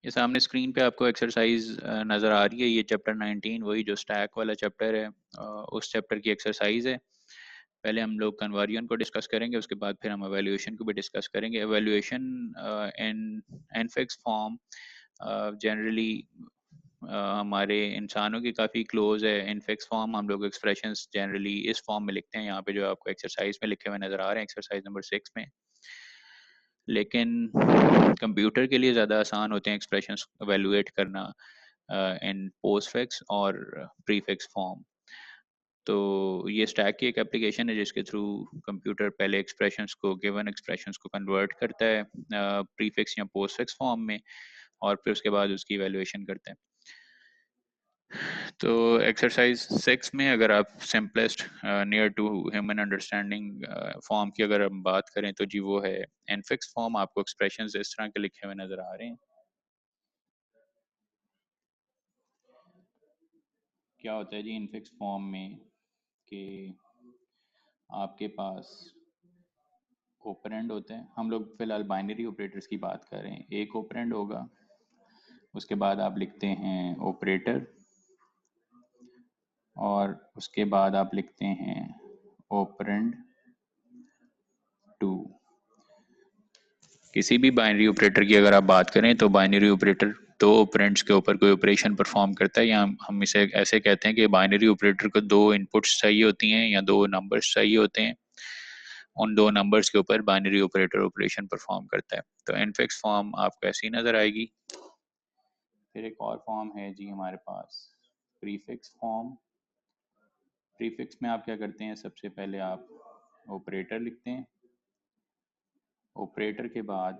ये सामने स्क्रीन पे आपको एक्सरसाइज नज़र आ रही है। ये चैप्टर 19 वही जो स्टैक वाला चैप्टर है, उस चैप्टर की एक्सरसाइज है। पहले हम लोग कन्वर्जन को डिस्कस करेंगे, उसके बाद फिर हम एवेल्यूएशन को भी डिस्कस करेंगे। Evaluation in in fix form generally हमारे इंसानों की काफ़ी क्लोज है। इन फिक्स फॉर्म हम लोग एक्सप्रेशंस जनरली इस फॉर्म में लिखते हैं, यहाँ पे जो आपको एक्सरसाइज में लिखे हुए नज़र आ रहे हैं, एक्सरसाइज नंबर 6 में। लेकिन कंप्यूटर के लिए ज़्यादा आसान होते हैं एक्सप्रेशंस एवेलुएट करना इन पोस्टफिक्स और प्रीफिक्स फॉर्म। तो ये स्टैक की एक एप्लीकेशन है जिसके थ्रू कंप्यूटर पहले एक्सप्रेशंस को, गिवन एक्सप्रेशंस को कन्वर्ट करता है प्रीफिक्स या पोस्टफिक्स फॉर्म में, और फिर उसके बाद उसकी इवैल्यूएशन करते हैं। तो एक्सरसाइज 6 में अगर आप simplest near to human understanding form की अगर हम बात करें तो जी वो है इनफिक्स फॉर्म। आपको एक्सप्रेशंस इस तरह के लिखे हुए नजर आ रहे हैं। क्या होता है जी इनफिक्स फॉर्म में कि आपके पास ऑपरेंड होते हैं। हम लोग फिलहाल बाइनरी ऑपरेटर्स की बात कर रहे हैं। एक ऑपरेंड होगा, उसके बाद आप लिखते हैं ऑपरेटर, और उसके बाद आप लिखते हैं ऑपरेंड टू। किसी भी बाइनरी ऑपरेटर की अगर आप बात करें तो बाइनरी ऑपरेटर दो ऑपरेंड्स के ऊपर कोई ऑपरेशन परफॉर्म करता है, या हम इसे ऐसे कहते हैं कि बाइनरी ऑपरेटर को दो इनपुट्स चाहिए होती हैं या दो नंबर्स चाहिए होते हैं। उन दो नंबर्स के ऊपर बाइनरी ऑपरेटर ऑपरेशन परफॉर्म करता है। तो इनफिक्स फॉर्म आपको ऐसी नज़र आएगी। फिर एक और फॉर्म है जी हमारे पास प्रीफिक्स फॉर्म। प्रीफिक्स में आप क्या करते हैं, सबसे पहले आप ऑपरेटर लिखते हैं, ऑपरेटर के बाद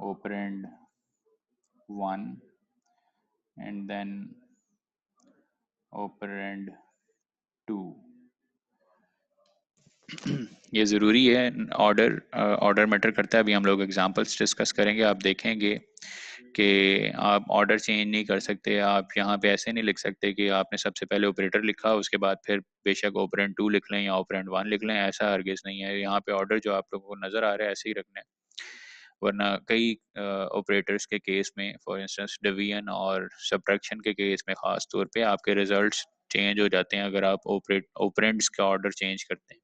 ऑपरेंड 1 एंड देन ऑपरेंड 2। ये ज़रूरी है, ऑर्डर मैटर करता है। अभी हम लोग एग्जांपल्स डिस्कस करेंगे, आप देखेंगे कि आप ऑर्डर चेंज नहीं कर सकते। आप यहाँ पे ऐसे नहीं लिख सकते कि आपने सबसे पहले ऑपरेटर लिखा उसके बाद फिर बेशक ऑपरेंड 2 लिख लें या ऑपरेंड 1 लिख लें, ऐसा हरगिज़ नहीं है। यहाँ पे ऑर्डर जो आप लोगों को नज़र आ रहा है ऐसे ही रखना है। वरना कई ऑपरेटर्स के केस में, फॉर इंस्टेंस डिवीजन और सब्ट्रैक्शन के केस में ख़ास तौर पे आपके रिजल्ट्स चेंज हो जाते हैं अगर आप ऑपरेंड्स का ऑर्डर चेंज करते हैं।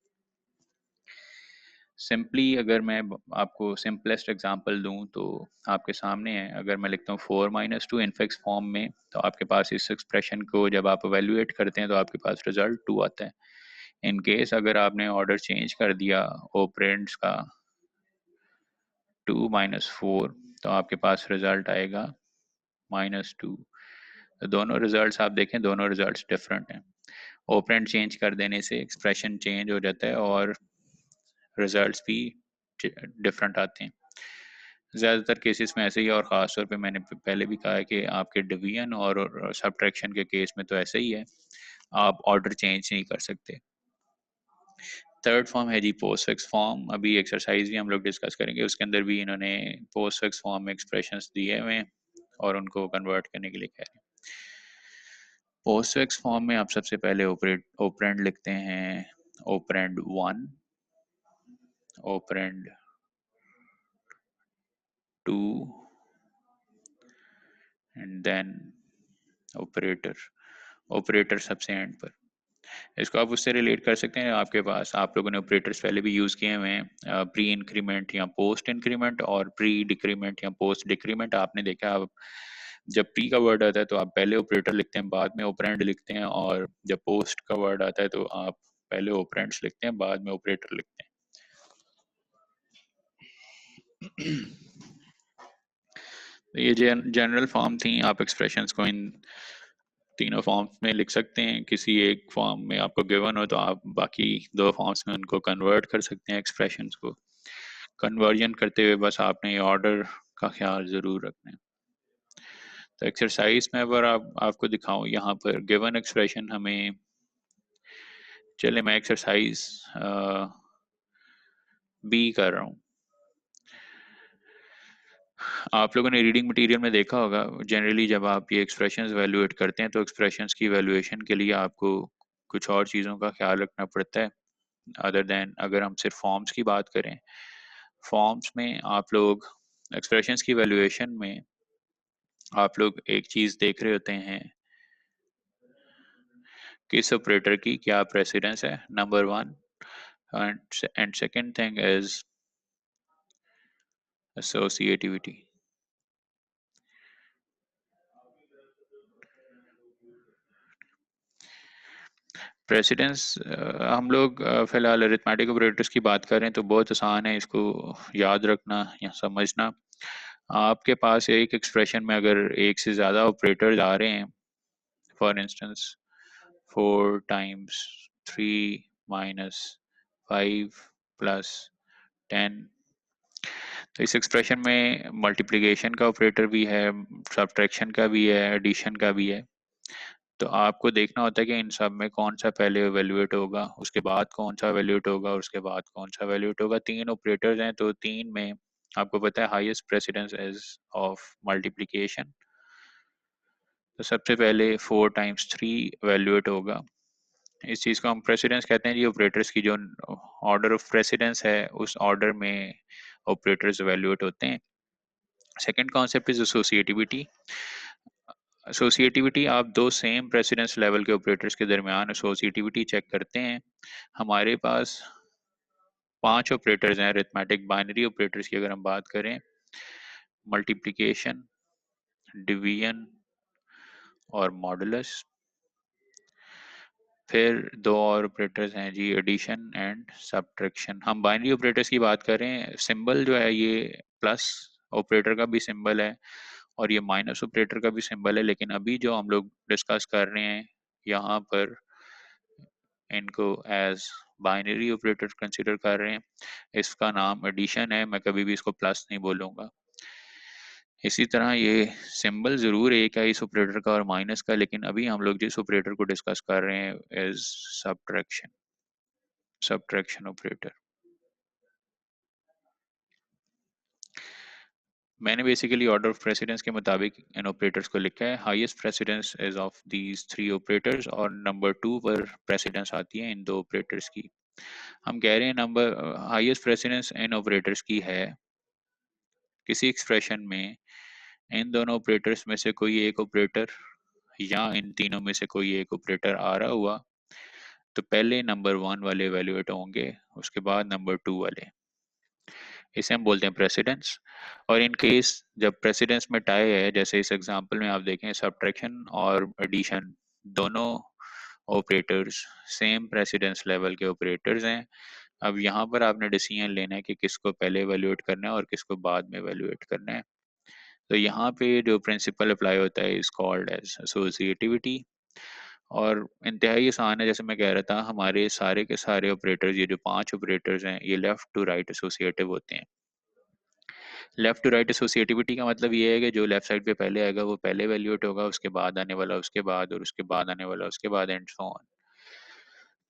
सिंपली अगर मैं आपको सिंपलेस्ट एग्जांपल दूं तो आपके सामने है। अगर मैं लिखता हूँ 4 - 2 इनफिक्स फॉर्म में, तो आपके पास इस एक्सप्रेशन को जब आप एवेल्युएट करते हैं तो आपके पास रिजल्ट 2 आता है। इन केस अगर आपने ऑर्डर चेंज कर दिया ऑपरेंड्स का 2 - 4, तो आपके पास रिजल्ट आएगा -2। तो दोनों रिजल्ट्स आप देखें, दोनों रिजल्ट्स डिफरेंट हैं। ऑपरेंड चेंज कर देने से एक्सप्रेशन चेंज हो जाता है और रिजल्ट्स भी डिफरेंट आते हैं। ज़्यादातर केसेस में ऐसे ही है, और ख़ास तौर पे मैंने पहले भी कहा है कि आपके डिवीजन और सब्ट्रैक्शन के केस में तो ऐसे ही है, आप ऑर्डर चेंज नहीं कर सकते। थर्ड फॉर्म है जी पोस्टफिक्स फॉर्म। अभी एक्सरसाइज भी हम लोग डिस्कस करेंगे, उसके अंदर भी इन्होंने पोस्टफिक्स फॉर्म में एक्सप्रेशंस दिए हुए हैं और उनको कन्वर्ट करने के लिए कह रहे हैं। पोस्टफिक्स फॉर्म में आप सबसे पहले ऑपरेंड लिखते हैं, operand 1, operand 2 and then operator. Operator सबसे एंड पर। इसको आप उससे रिलेट कर सकते हैं, आपके पास आप लोगों ने ऑपरेटर्स पहले भी यूज़ किए हुए हैं, प्री इंक्रीमेंट या पोस्ट इंक्रीमेंट और प्री डिक्रीमेंट या पोस्ट डिक्रीमेंट। आपने देखा, आप जब प्री का वर्ड आता है तो आप पहले ऑपरेटर लिखते हैं, बाद में ऑपरेंड लिखते हैं, और जब पोस्ट का वर्ड आता है तो आप पहले ऑपरेंड्स लिखते हैं, बाद में ऑपरेटर लिखते हैं। तो ये जनरल फॉर्म थी। आप एक्सप्रेशंस को इन तीनों फॉर्म्स में लिख सकते हैं। किसी एक फॉर्म में आपको गिवन हो तो आप बाकी दो फॉर्म्स में उनको कन्वर्ट कर सकते हैं। एक्सप्रेशंस को कन्वर्जन करते हुए बस आपने ये ऑर्डर का ख्याल ज़रूर रखना है। तो एक्सरसाइज में अगर आपको दिखाऊं, यहाँ पर गिवन एक्सप्रेशन हमें, चले मैं एक्सरसाइज बी कर रहा हूँ। आप लोगों ने रीडिंग मटेरियल में देखा होगा, जनरली जब आप ये एक्सप्रेशंस वैल्यूएट करते हैं तो एक्सप्रेशंस की वैल्यूएशन के लिए आपको कुछ और चीज़ों का ख्याल रखना पड़ता है अदर देन, अगर हम सिर्फ फॉर्म्स की बात करें। फॉर्म्स में आप लोग एक्सप्रेशंस की वैल्यूएशन में आप लोग एक चीज देख रहे होते हैं कि इस ऑपरेटर की क्या प्रेसिडेंस है, number one, and second thing is associativity. Precedence हम लोग फिलहाल अरिथमेटिक ऑपरेटर्स की बात करें तो बहुत आसान है इसको याद रखना या समझना। आपके पास एक एक्सप्रेशन में अगर एक से ज़्यादा ऑपरेटर्स आ रहे हैं, फॉर इंस्टेंस 4 - 3 - 5 + 10, तो इस एक्सप्रेशन में मल्टीप्लिकेशन का ऑपरेटर भी है, सब्ट्रैक्शन का भी है, एडिशन का भी है। तो आपको देखना होता है कि इन सब में कौन सा पहले एवेल्युएट होगा, उसके बाद कौन सा एवेल्युएट होगा, और उसके बाद कौन सा एवेल्युएट होगा। तीन ऑपरेटर्स हैं तो तीन में आपको पता है highest precedence is of multiplication. तो सबसे पहले 4 × 3 एवेल्युएट होगा। इस चीज़ को हम प्रेसिडेंस कहते हैं जी, ऑपरेटर्स की जो ऑर्डर ऑफ प्रेसिडेंस है उस ऑर्डर में ऑपरेटर्स एवेल्युएट होते हैं। Second concept is associativity. Associativity आप दो सेम प्रेसिडेंस लेवल के ऑपरेटर्स के दरमियान एसोसिएटिविटी चेक करते हैं। हमारे पास 5 ऑपरेटर्स हैं अरिथमेटिक बाइनरी ऑपरेटर्स की अगर हम बात करें, मल्टीप्लिकेशन, डिवीजन और मॉडुलस। फिर दो और ऑपरेटर्स हैं जी, एडिशन एंड सब्ट्रैक्शन। हम बाइनरी ऑपरेटर्स की बात करें, सिंबल जो है ये प्लस ऑपरेटर का भी सिंबल है और ये माइनस ऑपरेटर का भी सिंबल है, लेकिन अभी जो हम लोग डिस्कस कर रहे हैं यहाँ पर इनको एज बाइनरी ऑपरेटर कंसिडर कर रहे हैं। इसका नाम एडिशन है, मैं कभी भी इसको प्लस नहीं बोलूँगा। इसी तरह ये सिंबल ज़रूर एक है इस ऑपरेटर का और माइनस का, लेकिन अभी हम लोग जिस ऑपरेटर को डिस्कस कर रहे हैं इज सब्ट्रैक्शन, सब्ट्रैक्शन ऑपरेटर। मैंने बेसिकली ऑर्डर ऑफ प्रेसिडेंस के मुताबिक इन ऑपरेटर्स को लिखा है। Highest precedence is of these 3 operators और नंबर 2 पर प्रेसिडेंस आती है इन दो ऑपरेटर्स की। हम कह रहे हैं नंबर हाईएस्ट प्रेसिडेंस इन ऑपरेटर्स की है किसी एक्सप्रेशन में इन दोनों ऑपरेटर्स में से कोई एक ऑपरेटर या इन तीनों में से कोई एक ऑपरेटर आ रहा हुआ, तो पहले नंबर 1 वाले एवेल्युएट होंगे, उसके बाद नंबर 2 वाले। इसे हम बोलते हैं प्रेसिडेंस। और इन केस जब प्रेसिडेंस में टाई है, जैसे इस एग्जांपल में आप देखें सब्ट्रैक्शन और एडिशन दोनों ऑपरेटर्स सेम प्रेसिडेंस लेवल के ऑपरेटर्स हैं। अब यहाँ पर आपने डिसीजन लेना है कि किसको पहले एवेल्युएट करना है और किसको बाद में एवेल्युएट करना है। तो यहाँ पे जो प्रिंसिपल अप्लाई होता है इज कॉल्ड एज एसोसिएटिविटी, और इंतहाई आसान है। जैसे मैं कह रहा था, हमारे सारे के सारे ऑपरेटर्स, ये जो 5 ऑपरेटर्स हैं, ये लेफ्ट टू राइट एसोसिएटिव होते हैं। लेफ्ट टू राइट एसोसिएटिविटी का मतलब ये है कि जो लेफ्ट साइड पे पहले आएगा वो पहले एवेल्युएट होगा, उसके बाद आने वाला उसके बाद, और उसके बाद आने वाला उसके बाद, एंड सो ऑन।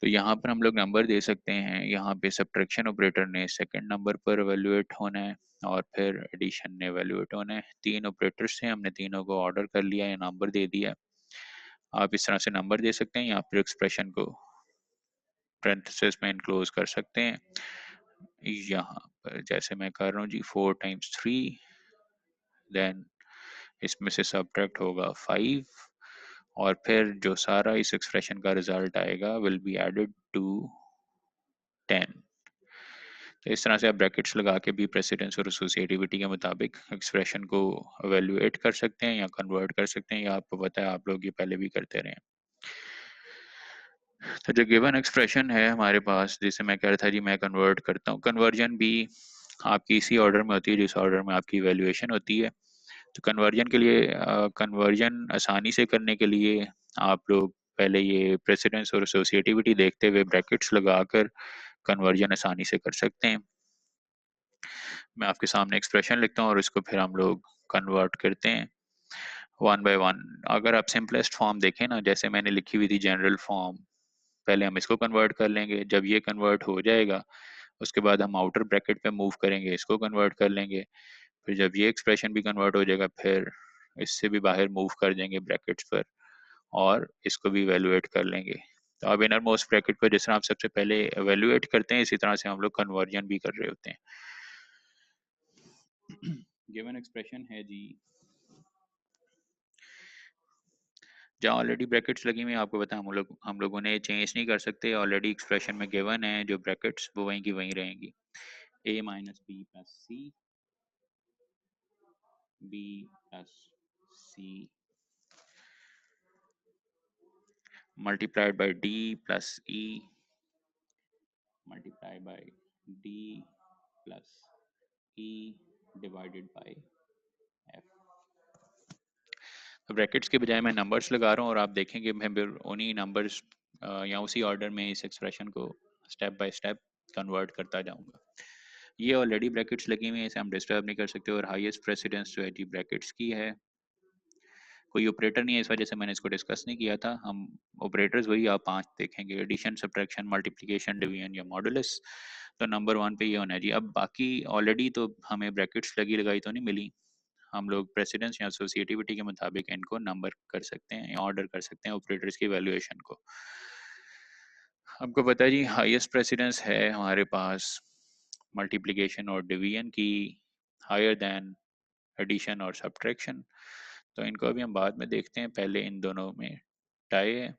तो यहाँ पर हम लोग नंबर दे सकते हैं। यहाँ पे सब्ट्रैक्शन ऑपरेटर ने सेकंड नंबर पर एवेल्युएट होना है और फिर एडिशन ने एवेल्युएट होना है। 3 ऑपरेटर्स थे, हमने तीनों को ऑर्डर कर लिया या नंबर दे दिया। आप इस तरह से नंबर दे सकते हैं या फिर एक्सप्रेशन को पेरेंथेसिस में इनक्लोज कर सकते हैं। यहाँ पर जैसे मैं कर रहा हूँ जी, 4 × 3, देन इसमें से सब्ट्रैक्ट होगा 5, और फिर जो सारा इस एक्सप्रेशन का रिजल्ट आएगा विल बी एडेड टू 10। तो इस तरह से आप ब्रैकेट्स लगा के भी प्रेसिडेंस और एसोसिएटिविटी के मुताबिक एक्सप्रेशन को एवेल्युएट कर सकते हैं या कन्वर्ट कर सकते हैं, या आपको पता है आप लोग ये पहले भी करते रहे हैं। तो जो गिवन एक्सप्रेशन है हमारे पास, जिसे मैं कह रहा था जी मैं कन्वर्ट करता हूँ, कन्वर्जन भी आपकी इसी ऑर्डर में होती है जिस ऑर्डर में आपकी वैल्यूएशन होती है। तो कन्वर्जन के लिए कन्वर्जन आसानी से करने के लिए आप लोग पहले ये प्रेसिडेंस और एसोसिएटिविटी देखते हुए ब्रैकेट्स लगाकर कन्वर्जन आसानी से कर सकते हैं। मैं आपके सामने एक्सप्रेशन लिखता हूँ और इसको फिर हम लोग कन्वर्ट करते हैं 1 बाय 1। अगर आप सिंपलेस्ट फॉर्म देखें ना, जैसे मैंने लिखी हुई थी जनरल फॉर्म, पहले हम इसको कन्वर्ट कर लेंगे। जब ये कन्वर्ट हो जाएगा उसके बाद हम आउटर ब्रैकेट पे मूव करेंगे, इसको कन्वर्ट कर लेंगे। फिर जब ये एक्सप्रेशन भी कन्वर्ट हो जाएगा फिर इससे भी बाहर मूव कर देंगे ब्रैकेट्स पर और इसको भी इवेलुएट कर लेंगे। तो अब इनर मोस्ट ब्रैकेट पर जिस तरह आप सबसे पहले इवेलुएट करते हैं, इसी तरह से हम लोग कन्वर्जन भी कर रहे होते हैं। गिवन एक्सप्रेशन है जी, जहाँ ऑलरेडी ब्रैकेट्स लगी हुई हैं, आपको पता है हम लोग उन्हें चेंज नहीं कर सकते, ऑलरेडी एक्सप्रेशन में गिवन है जो ब्रैकेट्स वो वहीं की वहीं रहेंगी। a minus B plus c, b plus c multiplied by d plus e multiply by d plus E divided by f. तो ब्रैकेट्स के बजाय मैं नंबर्स लगा रहा हूँ और आप देखेंगे मैं फिर उन्हीं नंबर्स या उसी ऑर्डर में इस एक्सप्रेशन को स्टेप बाय स्टेप कन्वर्ट करता जाऊंगा। ये ऑलरेडी ब्रैकेट्स लगी हुई हैं, इसे हम डिस्टर्ब नहीं कर सकते, और हाईएस्ट प्रेसिडेंस जो है जी ब्रैकेट्स की है, कोई ऑपरेटर नहीं है, इस वजह से मैंने इसको डिस्कस नहीं किया था। हम ऑपरेटर्स वही आप 5 देखेंगे, एडिशन, सब्ट्रैक्शन, मल्टीप्लिकेशन, डिवीजन या मॉडुलस। तो नंबर 1 पे ये होना है जी। अब बाकी ऑलरेडी तो हमें ब्रैकेट्स लगी लगाई तो नहीं मिली, हम लोग प्रेसिडेंस या एसोसिएटिविटी के मुताबिक इनको नंबर कर सकते हैं या ऑर्डर कर सकते हैं ऑपरेटर्स की वैल्यूएशन को। आपको पता है जी हाईएस्ट प्रेसिडेंस है हमारे पास मल्टीप्लिकेशन और डिवीजन की, हायर देन एडिशन और सब्ट्रैक्शन। तो इनको अभी हम बाद में देखते हैं, पहले इन दोनों में टाई है।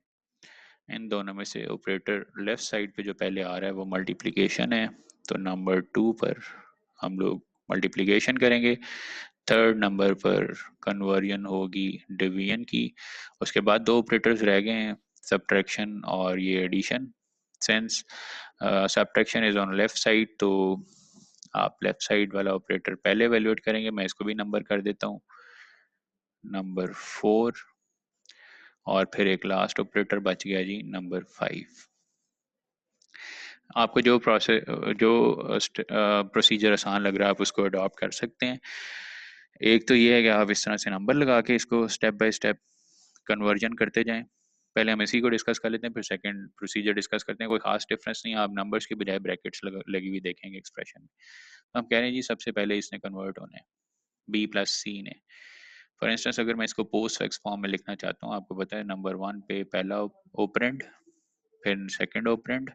इन दोनों में से ऑपरेटर लेफ्ट साइड पे जो पहले आ रहा है वो मल्टीप्लिकेशन है, तो नंबर 2 पर हम लोग मल्टीप्लिकेशन करेंगे। थर्ड नंबर पर कन्वर्जन होगी डिवीजन की। उसके बाद 2 ऑपरेटर्स रह गए हैं, सब्ट्रैक्शन और ये addition. Since subtraction is on left side, तो आप लेफ्ट साइड वाला ऑपरेटर पहले एवेल्युएट करेंगे। मैं इसको भी नंबर कर देता हूँ, नंबर 4, और फिर एक लास्ट ऑपरेटर बच गया जी नंबर 5। आपको जो प्रोसीजर आसान लग रहा है आप उसको अडॉप्ट कर सकते हैं। एक तो ये है कि आप इस तरह से नंबर लगा के इसको स्टेप बाय स्टेप कन्वर्जन करते जाएं। पहले हम इसी को डिस्कस कर लेते हैं, फिर सेकंड प्रोसीजर डिस्कस करते हैं। कोई खास डिफरेंस नहीं है, आप नंबर्स के बजाय ब्रैकेट्स लगी हुई देखेंगे एक्सप्रेशन में। तो हम कह रहे हैं जी सबसे पहले इसने कन्वर्ट होना है, बी प्लस सी ने। फॉर इंस्टेंस अगर मैं इसको पोस्ट फिक्स फॉर्म में लिखना चाहता हूँ, आपको पता है नंबर 1 पे पहला ऑपरेंड, फिर सेकंड ऑपरेंड,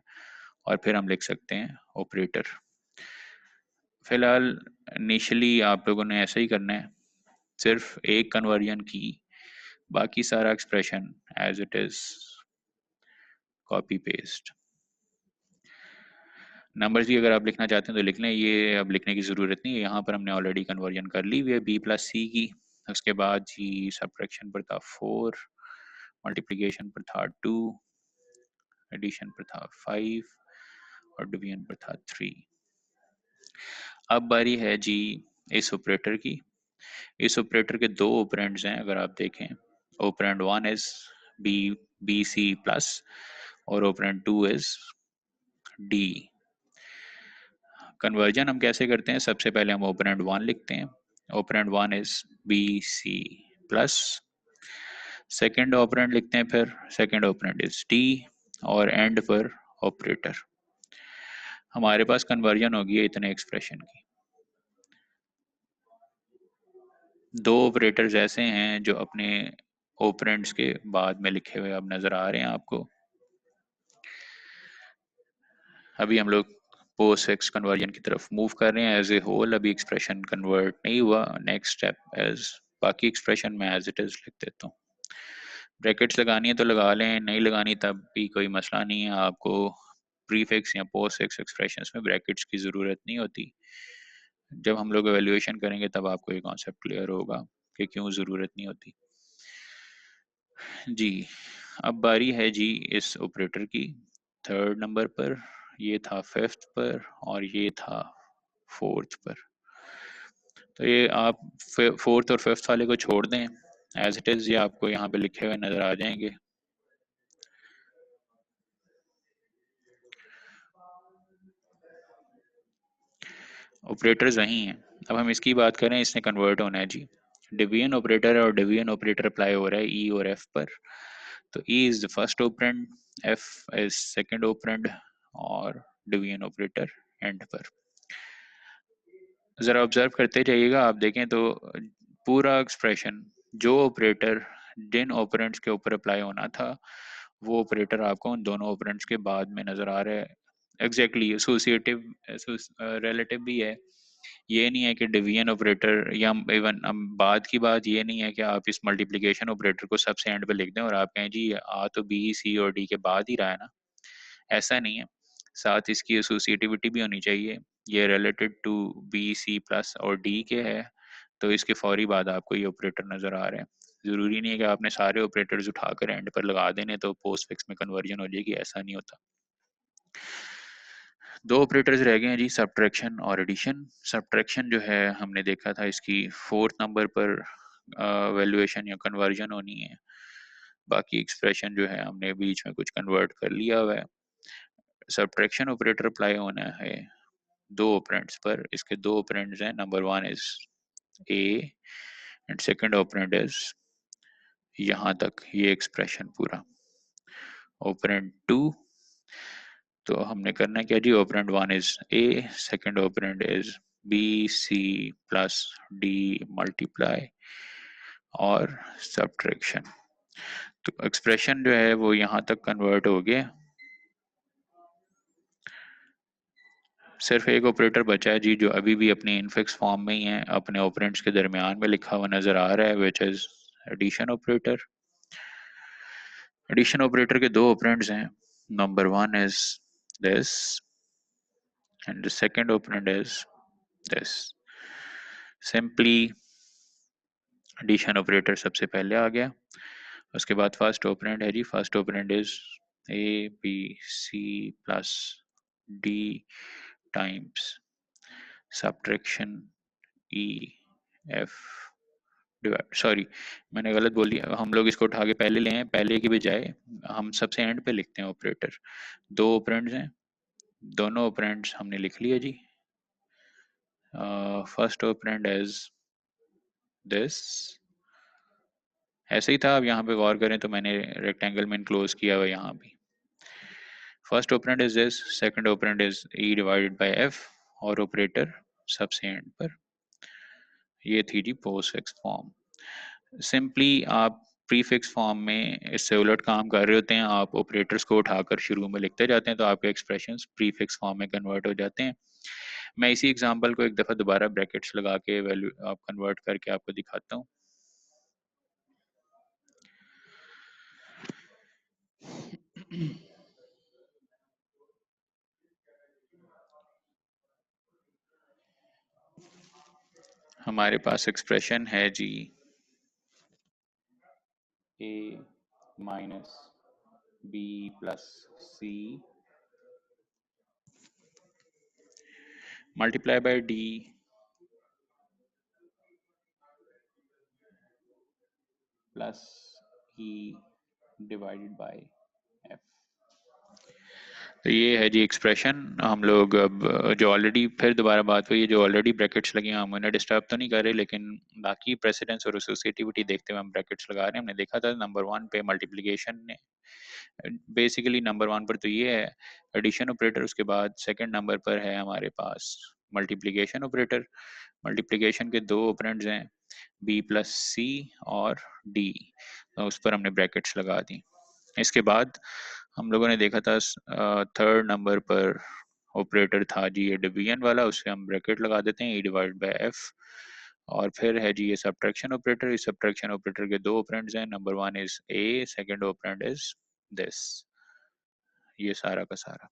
और फिर हम लिख सकते हैं ऑपरेटर। फिलहाल इनिशियली आप लोगों ने ऐसा ही करना है, सिर्फ एक कन्वर्जन की, बाकी सारा expression as it is copy paste. Numbers भी अगर आप लिखना चाहते हैं तो लिख लें, ये अब लिखने की ज़रूरत नहीं है, यहाँ पर हमने ऑलरेडी कन्वर्जन कर ली हुई है बी प्लस सी की। उसके बाद जी सब्ट्रैक्शन पर था 4, मल्टीप्लिकेशन पर था 2, एडिशन पर था 5 और डिवीजन पर था 3। अब बारी है जी इस ऑपरेटर की। इस ऑपरेटर के 2 ऑपरेंड्स हैं, अगर आप देखें, operand 1 is b b C plus और ऑपरेंड 2 इज डी। कन्वर्जन हम कैसे करते हैं, सबसे पहले हम ऑपरेंड 1 लिखते हैं, operand 1 is B C plus. Second operand लिखते हैं, फिर सेकेंड ऑपरेंड इज डी, और एंड पर ऑपरेटर। हमारे पास कन्वर्जन होगी है इतने एक्सप्रेशन की। 2 ऑपरेटर्स ऐसे हैं जो अपने ऑपरेंड्स के बाद में लिखे हुए अब नजर आ रहे हैं आपको। अभी हम लोग पोस्ट फिक्स कन्वर्जन की तरफ मूव कर रहे हैं। एज ए होल अभी एक्सप्रेशन कन्वर्ट नहीं हुआ, नेक्स्ट स्टेप एज बाकी एक्सप्रेशन में एज इट इज लिख देता हूँ। ब्रैकेट्स लगानी है तो लगा लें, नहीं लगानी तब भी कोई मसला नहीं है। आपको प्रीफिक्स या पोस्ट फिक्स एक्सप्रेशंस में ब्रैकेट्स की ज़रूरत नहीं होती। जब हम लोग एवेल्युएशन करेंगे तब आपको ये कॉन्सेप्ट क्लियर होगा कि क्यों ज़रूरत नहीं होती जी। अब बारी है जी इस ऑपरेटर की, थर्ड नंबर पर, ये था फिफ्थ पर, और ये था फोर्थ पर। तो ये आप फोर्थ और फिफ्थ वाले को छोड़ दें एज इट इज़, ये आपको यहाँ पे लिखे हुए नज़र आ जाएंगे। ऑपरेटर्स वही हैं। अब हम इसकी बात करें, इसने कन्वर्ट होना है जी। डिवीजन ऑपरेटर है और डिवीजन ऑपरेटर अप्लाई हो रहा है ई और एफ पर। तो E is the first operand, F is second operand, और डिवीजन ऑपरेटर एंड पर। जरा ऑब्जर्व करते जाइएगा, आप देखें तो पूरा एक्सप्रेशन, जो ऑपरेटर जिन ऑपरेंड्स के ऊपर अप्लाई होना था वो ऑपरेटर आपको उन दोनों ऑपरेंड्स के बाद में नजर आ रहा है। एग्जैक्टली एसोसिएटिव रिलेटिव भी है, ये नहीं है कि डिवीजन ऑपरेटर या इवन बाद की बात ये नहीं है कि आप इस मल्टीप्लिकेशन ऑपरेटर को सबसे एंड पे लिख दें और आप कहें जी आ तो बी सी और डी के बाद ही रहा है ना, ऐसा नहीं है। साथ इसकी एसोसिएटिविटी भी होनी चाहिए। ये related to b C plus और डी के है, तो इसके फौरी बाद आपको ये ऑपरेटर नजर आ रहे हैं। जरूरी नहीं है कि आपने सारे ऑपरेटर्स उठाकर एंड पर लगा देने तो पोस्ट फिक्स में कन्वर्जन हो जाएगी, ऐसा नहीं होता। दो ऑपरेटर्स रह गए हैं जी, सब्ट्रैक्शन और एडिशन। सब्ट्रैक्शन जो है हमने देखा था इसकी फोर्थ नंबर पर वैल्यूएशन या कन्वर्जन होनी है। बाकी एक्सप्रेशन जो है हमने बीच में कुछ कन्वर्ट कर लिया हुआ है। सब्ट्रैक्शन ऑपरेटर अप्लाई होना है दो ऑपरेंड्स पर। इसके दो ऑपरेंड्स हैं, number one is A and second operand is यहाँ तक ये एक्सप्रेशन पूरा ऑपरेंड टू। तो हमने करना क्या जी, operand one is A, second operand is B C plus D multiply और सब्ट्रैक्शन। तो एक्सप्रेशन जो है वो यहाँ तक कन्वर्ट हो गया। सिर्फ एक ऑपरेटर बचा है जी जो अभी भी अपने इनफिक्स फॉर्म में ही है, अपने ऑपरेंड्स के दरमियान में लिखा हुआ नजर आ रहा है, which is addition operator. Addition operator के दो ऑपरेंड्स हैं, number one is this and the second operand is this. Simply addition operator सबसे पहले आ गया, उसके बाद फर्स्ट ऑपरेंड है जी, first operand is A B C plus D times subtraction E F divide, sorry मैंने गलत बोल दिया, हम लोग इसको उठा के पहले ले आए, पहले की बजाय हम सबसे एंड पे लिखते हैं ऑपरेटर। दो ऑपरेंड्स हैं, दोनों ऑपरेंड्स हमने लिख लिया जी। फर्स्ट ऑपरेंड इज दिस, ऐसे ही था, अब यहाँ पे गौर करें तो मैंने रेक्टेंगल में इनक्लोज किया हुआ यहाँ भी। First operand is this, second operand is E divided by F और ऑपरेटर सबसे एंड पर। ये थी जी पोस्ट फिक्स फॉर्म। सिंपली आप प्रीफिक्स फॉर्म में इससे उलट काम कर रहे होते हैं, आप ऑपरेटर्स को उठाकर शुरू में लिखते जाते हैं तो आपके एक्सप्रेशंस प्रीफिक्स फॉर्म में कन्वर्ट हो जाते हैं। मैं इसी एग्जांपल को एक दफ़ा दोबारा ब्रैकेट्स लगा के वैल्यू आप कन्वर्ट करके आपको दिखाता हूँ। हमारे पास एक्सप्रेशन है जी A minus B plus C multiply by D plus E divided by F. तो ये है जी एक्सप्रेशन। हम लोग अब जो ऑलरेडी, फिर दोबारा बात हुई, जो ऑलरेडी ब्रैकेट्स लगी हैं हम उन्हें डिस्टर्ब तो नहीं कर रहे, लेकिन बाकी प्रेसिडेंस और एसोसिएटिविटी देखते हुए हम ब्रैकेट्स लगा रहे हैं। हमने देखा था नंबर वन पे मल्टीप्लिकेशन ने, बेसिकली नंबर वन पर तो ये है एडिशन ऑपरेटर, उसके बाद सेकंड नंबर पर है हमारे पास मल्टीप्लिकेशन ऑपरेटर। मल्टीप्लिकेशन के दो ऑपरेंड्स हैं बी प्लस सी और डी, तो उस पर हमने ब्रैकेट्स लगा दी। इसके बाद हम लोगों ने देखा था थर्ड नंबर पर ऑपरेटर था जी ये डिवीजन वाला, उससे हम ब्रैकेट लगा देते हैं ई डिवाइड बाय एफ। और फिर है जी ये सब्ट्रैक्शन ऑपरेटर। इस सब्ट्रैक्शन ऑपरेटर के दो ऑपरेंड्स हैं, number one is A, second operand is this. ये सारा का सारा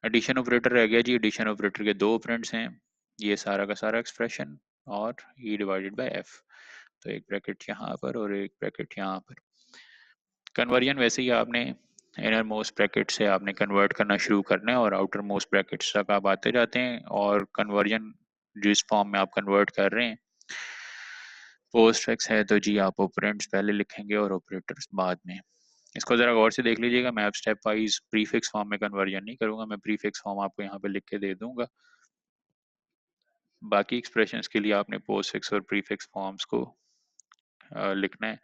एडिशन ऑपरेटर रह गया जी। एडिशन ऑपरेटर के दो ऑपरेंड्स हैं, ये सारा का सारा एक्सप्रेशन और ई डिवाइडेड बाय एफ। तो एक ब्रैकेट यहाँ पर और एक ब्रैकेट यहाँ पर। कन्वर्जन वैसे ही आपने इनर मोस्ट ब्रैकेट से आपने कन्वर्ट करना शुरू करना है और आउटर मोस्ट ब्रैकेट्स तक आप आते जाते हैं। और कन्वर्जन जिस फॉर्म में आप कन्वर्ट कर रहे हैं, पोस्ट फिक्स है तो जी आप ऑपरेंड्स पहले लिखेंगे और ऑपरेटर्स बाद में। इसको जरा गौर से देख लीजिएगा, मैं अब स्टेप वाइज प्रीफिक्स फॉर्म में कन्वर्जन नहीं करूंगा, मैं प्रीफिक्स फॉर्म आपको यहाँ पे लिख के दे दूंगा। बाकी एक्सप्रेशंस के लिए आपने पोस्ट फिक्स और प्रीफिक्स फॉर्म्स को लिखना है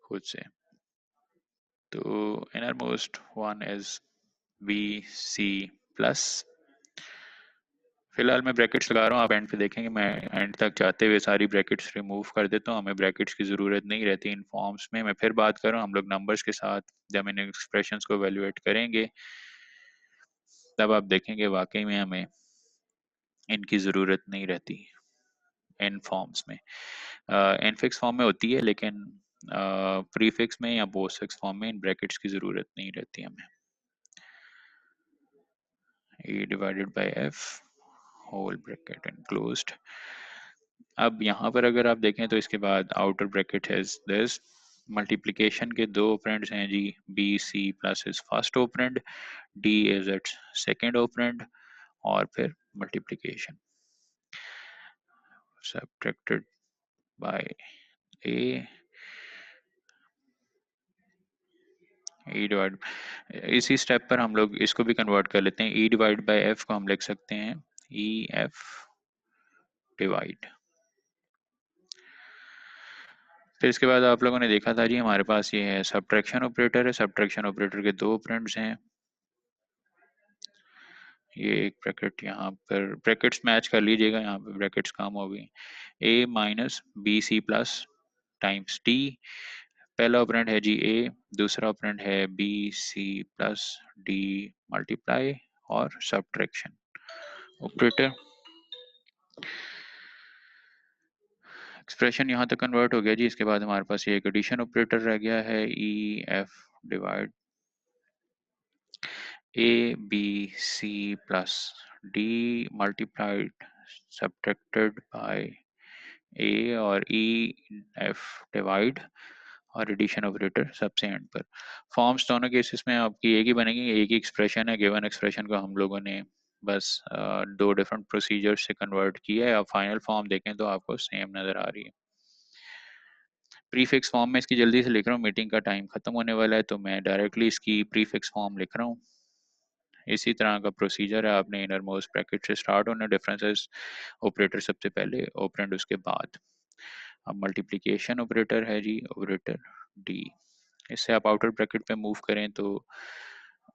खुद से। तो innermost one is B C plus, फिलहाल मैं ब्रैकेट्स लगा रहा हूँ, आप एंड पे देखेंगे मैं एंड तक जाते हुए सारी ब्रैकेट्स रिमूव कर देता हूँ, हमें ब्रैकेट्स की ज़रूरत नहीं रहती इन फॉर्म्स में। मैं फिर बात कर रहा हूँ, हम लोग नंबर्स के साथ जब इन एक्सप्रेशंस को एवेल्युएट करेंगे तब आप देखेंगे वाकई में हमें इनकी ज़रूरत नहीं रहती इन फॉर्म्स में। इनफिक्स फॉर्म में होती है, लेकिन प्रीफिक्स में या पोस्टफिक्स फॉर्म में इन ब्रैकेट्स की ज़रूरत नहीं रहती हमें। A divided by F whole bracket enclosed. अब यहाँ पर अगर आप देखें तो इसके बाद आउटर ब्रैकेट है दिस। मल्टीप्लिकेशन के दो ऑपरेंड्स हैं जी, B C plus is first operand, D is its second operand, और फिर multiplication subtracted by A, E divide. इसी स्टेप पर हम लोग इसको भी कन्वर्ट कर लेते हैं। ई डिवाइड बाय एफ को हम लिख सकते हैं ई एफ डिवाइड। फिर इसके बाद आप लोगों ने देखा था जी, हमारे पास ये है सब्ट्रैक्शन ऑपरेटर है। सब्ट्रैक्शन ऑपरेटर के दो ऑपरेंड्स हैं। ये एक ब्रैकेट यहाँ पर ब्रैकेट्स मैच कर लीजिएगा, यहाँ पे ब्रैकेट्स काम हो गई। A minus B C plus times D. पहला ऑपरेंड है जी ए, दूसरा ऑपरेंड है बी सी प्लस डी मल्टीप्लाई और सब्ट्रैक्शन ऑपरेटर। एक्सप्रेशन यहाँ तक कन्वर्ट हो गया जी। इसके बाद हमारे पास ये एक एडिशन ऑपरेटर रह गया है, E F divide A B C plus D multiplied subtracted by A और ई एफ डिवाइड और एडिशन ऑपरेटर सबसे एंड पर। फॉर्म्स दोनों केसेस में आपकी एक ही बनेगी, एक ही एक्सप्रेशन है। गिवन एक्सप्रेशन को हम लोगों ने बस दो डिफरेंट प्रोसीजर से कन्वर्ट किया है। अब फाइनल फॉर्म देखें तो आपको सेम नज़र आ रही है। प्रीफिक्स फॉर्म में इसकी जल्दी से लिख रहा हूँ, मीटिंग का टाइम खत्म होने वाला है, तो मैं डायरेक्टली इसकी प्रीफिक्स फॉर्म लिख रहा हूँ। इसी तरह का प्रोसीजर है, आपने इनर मोस्ट ब्रैकेट से स्टार्ट होना, डिफरेंसेस ऑपरेटर सबसे पहले, ऑपरेंड उसके बाद। अब मल्टीप्लिकेशन ऑपरेटर है जी, ऑपरेटर डी। इससे आप आउटर ब्रैकेट पे मूव करें तो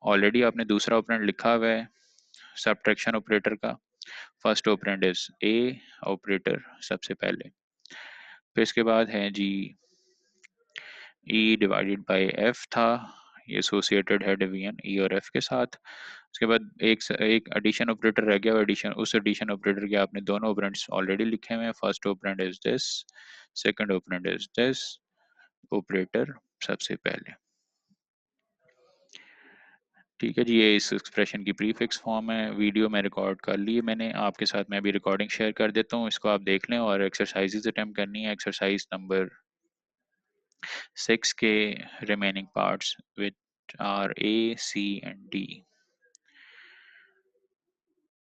ऑलरेडी आपने दूसरा ऑपरेंड लिखा हुआ है सब्ट्रैक्शन ऑपरेटर का। First operand is A, operator सबसे पहले। फिर इसके बाद है जी ई डिवाइडेड बाय एफ था, ये एसोसिएटेड है डिवीजन ई और एफ के साथ। उसके बाद एक एडिशन ऑपरेटर रह गया, एडिशन, उस एडिशन ऑपरेटर के आपने दोनों ऑपरेंड्स ऑलरेडी लिखे हुए हैं। First operand is this, second operand is this, operator सबसे पहले। ठीक है जी, ये इस एक्सप्रेशन की प्रीफिक्स फॉर्म है। वीडियो में रिकॉर्ड कर ली है मैंने, आपके साथ मैं भी रिकॉर्डिंग शेयर कर देता हूँ, इसको आप देख लें। और एक्सरसाइजेज अटेम्प्ट करनी है, एक्सरसाइज नंबर 6 के remaining parts which are a c and D.